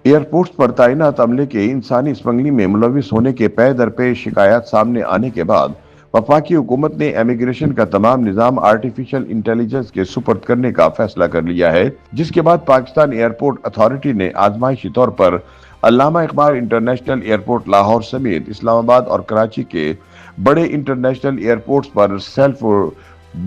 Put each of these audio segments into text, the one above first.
Airports पर तैनात अमले के इंसानी स्मगलिंग में मुलविस होने के पे दर पे शिकायत सामने आने के बाद वफाकी हुकूमत ने इमिग्रेशन का तमाम निज़ाम आर्टिफिशियल इंटेलिजेंस के सुपर्द करने का फैसला कर लिया है, जिसके बाद पाकिस्तान एयरपोर्ट अथॉरिटी ने आजमाइशी तौर पर अल्लामा इकबाल इंटरनेशनल एयरपोर्ट लाहौर समेत इस्लामाबाद और कराची के बड़े इंटरनेशनल एयरपोर्ट्स पर सेल्फ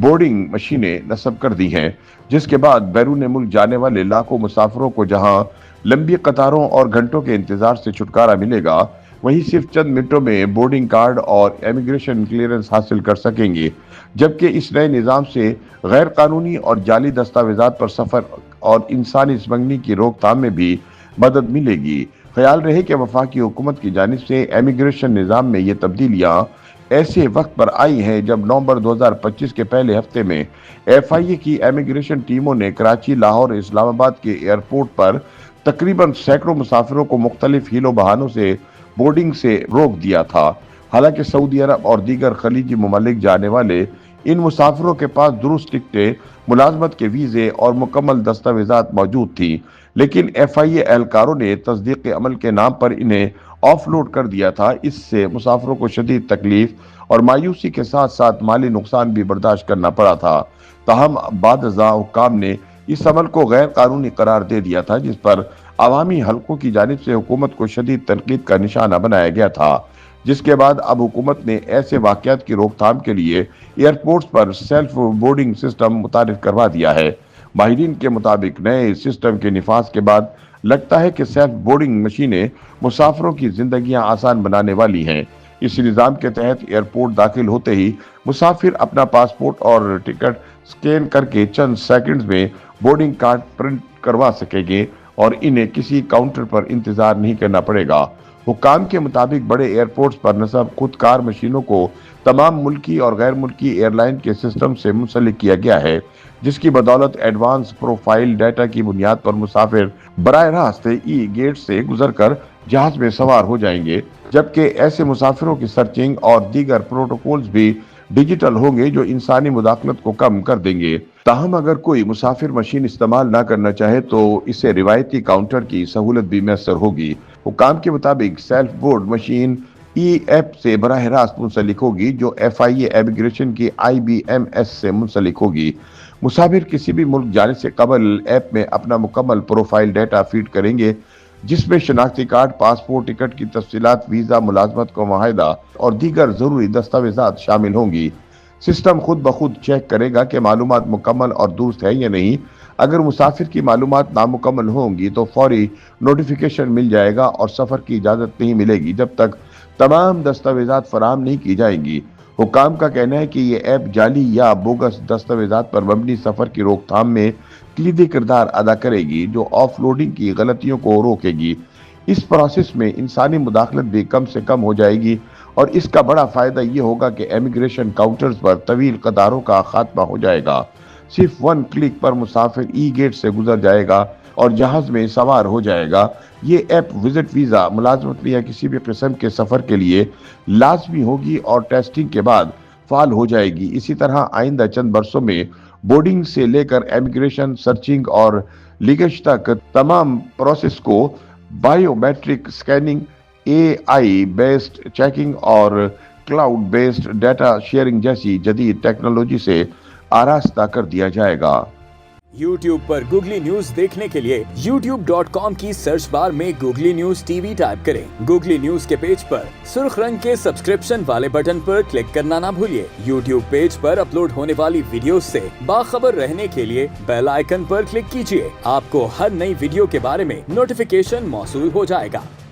बोर्डिंग मशीनें नस्ब कर दी हैं, जिसके बाद बैरून मुल्क जाने वाले लाखों मुसाफिरों को जहां लंबी कतारों और घंटों के इंतजार से छुटकारा मिलेगा, वहीं सिर्फ चंद मिनटों में बोर्डिंग कार्ड और इमिग्रेशन क्लियरेंस हासिल कर सकेंगे। जबकि इस नए निज़ाम से गैर कानूनी और जाली दस्तावेजात पर सफर और इंसानी स्मगलिंग की रोकथाम में भी मदद मिलेगी। ख्याल रहे कि वफाकी हुकूमत की जानिब से इमिग्रेशन निज़ाम में ये तब्दीलियाँ ऐसे वक्त पर आई हैं जब नवंबर 2025 के पहले हफ्ते में FIA की इमिग्रेशन टीमों ने कराची, लाहौर, इस्लामाबाद के एयरपोर्ट पर तकरीबन सैकड़ों मुसाफिरों को मुख्तलिफ हीलो बहानों से बोर्डिंग से रोक दिया था। हालांकि सऊदी अरब और दीगर खलीजी ममालिक जाने वाले इन मुसाफिरों के पास दुरुस्त टिकटें, मुलाजमत के वीज़े और मुकम्मल दस्तावेजात मौजूद थी, लेकिन FIA एहलकारों ने तस्दीक अमल के नाम पर इन्हें ऑफलोड कर दिया था। इससे मुसाफिरों को शदीद तकलीफ और मायूसी के साथ साथ माली नुकसान भी बर्दाश्त करना पड़ा था। ताहम बादशाह हुक्काम ने इस अमल को गैर कानूनी करार दे दिया था, जिस पर अवामी हलकों की जानिब से हुकूमत को शदीद तनकीद का निशाना बनाया गया था, जिसके बाद अब हुकूमत ने ऐसे वाक़यात की रोकथाम के लिए एयरपोर्ट्स पर सेल्फ बोर्डिंग सिस्टम मुतारिफ करवा दिया है। माहिरीन के मुताबिक नए सिस्टम के निफाज के बाद लगता है कि सेल्फ बोर्डिंग मशीनें मुसाफिरों की जिंदगियां आसान बनाने वाली हैं। इस निज़ाम के तहत एयरपोर्ट दाखिल होते ही मुसाफिर अपना पासपोर्ट और टिकट स्कैन करके चंद सेकंड्स में बोर्डिंग कार्ड प्रिंट करवा सकेंगे और इन्हें किसी काउंटर पर इंतजार नहीं करना पड़ेगा। हुक्काम के मुताबिक बड़े एयरपोर्ट्स पर नस्ब खुदकार मशीनों को तमाम मुल्की और गैर मुल्की एयरलाइन के सिस्टम से मुंसलिक किया गया है, जिसकी बदौलत एडवांस प्रोफाइल डाटा की बुनियाद पर मुसाफिर बराह रास्त ई गेट से गुजरकर जहाज में सवार हो जाएंगे। जबकि ऐसे मुसाफिरों की सर्चिंग और दीगर प्रोटोकॉल्स भी डिजिटल होंगे जो इंसानी मुदाखलत को कम कर देंगे। ताहम अगर कोई मुसाफिर मशीन इस्तेमाल ना करना चाहे तो इसे रिवायती काउंटर की सहूलत भी मैसर होगी। हुक्काम के मुताबिक सेल्फ बोर्ड मशीन ई ऐप से बराह रास्त मुंसलिक होगी, जो FIA इमिग्रेशन की IBMS से मुंसलिक होगी। मुसाफिर किसी भी मुल्क जाने से कबल ऐप में अपना मुकम्मल प्रोफाइल डाटा फीड करेंगे, जिसमें शनाख्ती कार्ड, पासपोर्ट, टिकट की तफसीलात, वीज़ा, मुलाजमत का मुआहदा और दीगर ज़रूरी दस्तावेजात शामिल होंगी। सिस्टम खुद ब खुद चेक करेगा कि मालूमात मुकम्मल और दुरुस्त है या नहीं। अगर मुसाफिर की मालूमात नामुकम्मल होंगी तो फौरी नोटिफिकेशन मिल जाएगा और सफ़र की इजाज़त नहीं मिलेगी जब तक तमाम दस्तावेजात फराहम नहीं की जाएंगी। हुक्काम का कहना है कि ये ऐप जाली या बोगस दस्तावेजात पर मबनी सफ़र की रोकथाम में कलीदी किरदार अदा करेगी, जो ऑफलोडिंग की गलतियों को रोकेगी। इस प्रोसेस में इंसानी मुदाखलत भी कम से कम हो जाएगी और इसका बड़ा फ़ायदा ये होगा कि इमिग्रेशन काउंटर्स पर तवील कतारों का खात्मा हो जाएगा। सिर्फ 1 क्लिक पर मुसाफिर ई गेट से गुजर जाएगा और जहाज में सवार हो जाएगा। ये ऐप विजिट वीज़ा, मुलाजमत या किसी भी किस्म के सफ़र के लिए लाजमी होगी और टेस्टिंग के बाद फाल हो जाएगी। इसी तरह आइंदा चंद बरसों में बोर्डिंग से लेकर इमिग्रेशन, सर्चिंग और लीगेज तक तमाम प्रोसेस को biometric scanning, AI based checking और क्लाउड बेस्ड डाटा शेयरिंग जैसी जदीद टेक्नोलॉजी से आरास्ता कर दिया जाएगा। YouTube पर गूगली न्यूज देखने के लिए youtube.com की सर्च बार में गूगली न्यूज TV टाइप करें। गूगली न्यूज के पेज पर सुर्ख रंग के सब्सक्रिप्शन वाले बटन पर क्लिक करना ना भूलिए। YouTube पेज पर अपलोड होने वाली वीडियोस से बाखबर रहने के लिए बेल आइकन पर क्लिक कीजिए। आपको हर नई वीडियो के बारे में नोटिफिकेशन मौसूल हो जाएगा।